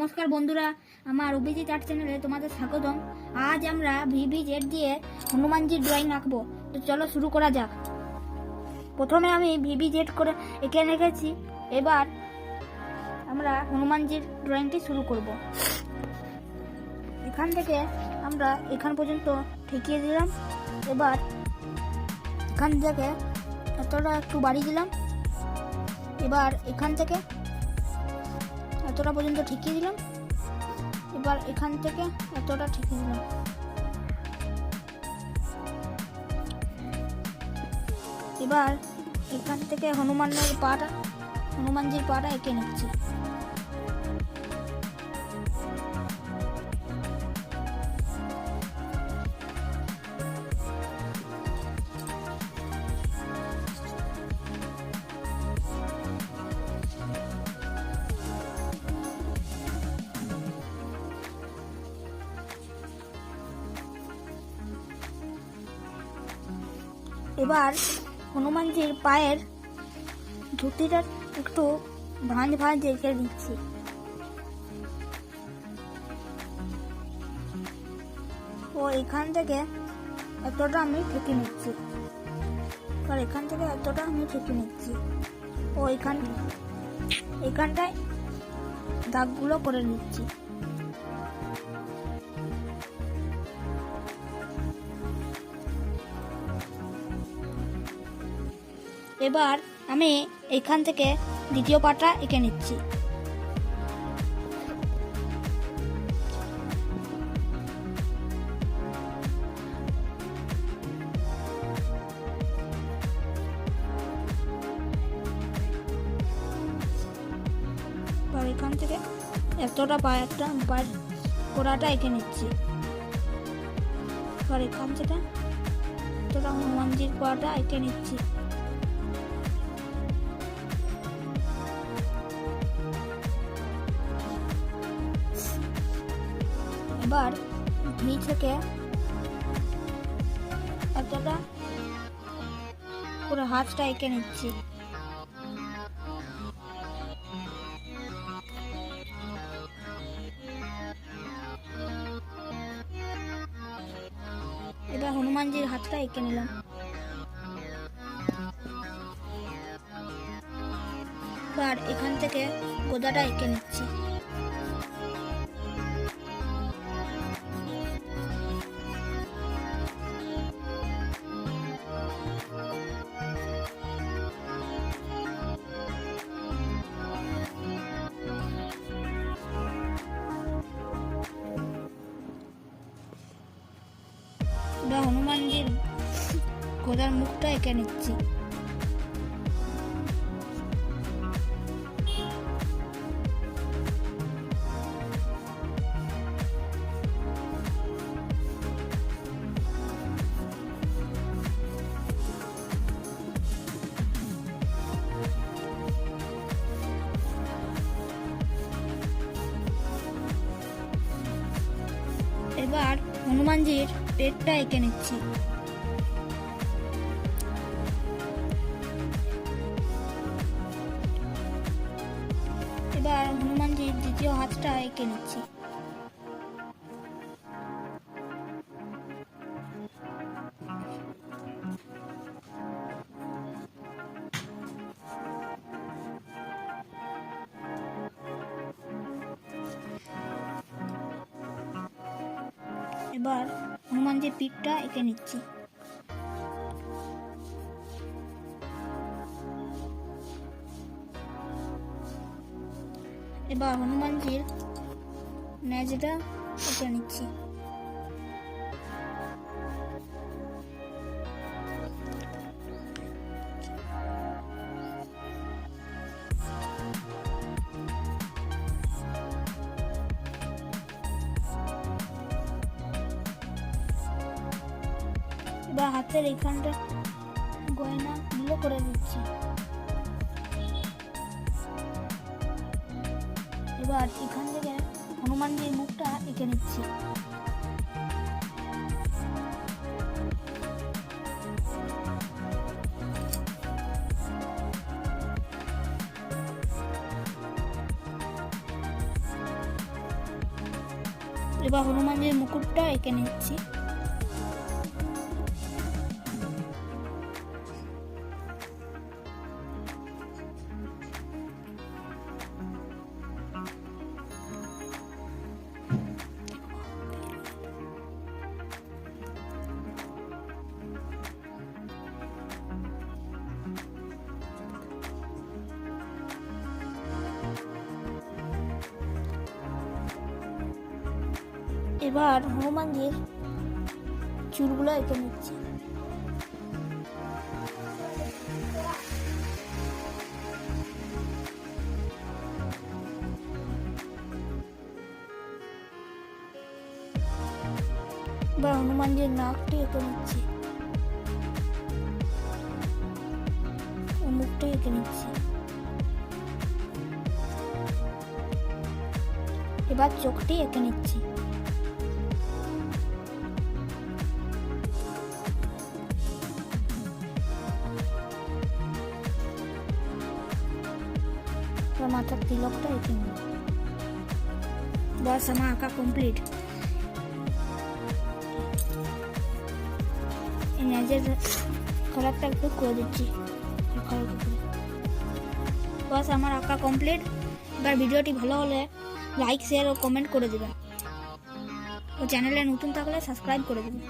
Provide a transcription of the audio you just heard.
নমস্কার বন্ধুরা, আমার অভিজিৎ আর্ট চ্যানেলে তোমাদের স্বাগতম। আজ আমরা VB-Z দিয়ে হনুমানজির ড্রয়িং আঁকবো। তো চলো শুরু করা যাক। প্রথমে আমি VB-Z করে এঁকে রেখেছি। এবার আমরা হনুমানজির ড্রয়িংটি শুরু করব। এখান থেকে আমরা এখান পর্যন্ত ঠেকিয়ে দিলাম। এবার এখান থেকে এতটা একটু বাড়িয়ে দিলাম। এবার এখান থেকে এতটা পর্যন্ত ঠেকিয়ে দিলাম। এবার এখান থেকে এতটা ঠেকিয়ে দিলাম। এবার এখান থেকে হনুমানজির পাটা এঁকে নিচ্ছি। এবার হনুমানজির পায়ের ধুতিটা একটু ভাঁজ রেখে দিচ্ছি। ও এখান থেকে এতটা আমি ঠেকে নিচ্ছি। আর এখান থেকে এতটা আমি ঠেকে নিচ্ছি। ও এখানটায় দাগগুলো করে নিচ্ছি। এবার আমি এখান থেকে দ্বিতীয় পাটা এঁকে নিচ্ছি। এবার এখান থেকে এতটা পায়ের গোড়াটা এঁকে নিচ্ছি। এবার এখান থেকে এতটা হনুমানজির পাটা এঁকে নিচ্ছি। এবার ভি থেকে এতটা পুরো হাতটা এঁকে নিচ্ছি। এবার হনুমানজির হাতটা এঁকে নিলাম। এবার এখান থেকে গোদাটা এঁকে নিচ্ছি। এবার হনুমানজির গোদার মুখটা এঁকে নিচ্ছি। এবার হনুমানজির পেটটা এঁকে নিচ্ছি। এবার হনুমানজির দ্বিতীয় হাতটা এঁকে নিচ্ছি। এবার হনুমানজির পিঠটা এঁকে নিচ্ছি। এবার হনুমানজির নেজটা এঁকে নিচ্ছি। এবার হাতের এখানটা গয়নাগুলো করে দিচ্ছি। এবার এখান থেকে হনুমানজির মুখটা এঁকে নিচ্ছি। এবার হনুমানজির মুকুটটা এঁকে নিচ্ছি। এবার হনুমানজির চুলগুলো এঁকে নিচ্ছি। এবার হনুমানজির নাকটি এঁকে নিচ্ছি, মুখটি এঁকে নিচ্ছি। এবার চোখটি এঁকে নিচ্ছি। মাথার তিলকটা এঁকে নিই। বাস আমার আঁকা কমপ্লিট। এই ন্যাজের কালারটা একটু করে দিচ্ছি। বাস আমার আঁকা কমপ্লিট। এবার ভিডিওটি ভালো হলে লাইক শেয়ার ও কমেন্ট করে দেবেন, ও চ্যানেলে নতুন থাকলে সাবস্ক্রাইব করে দেবেন।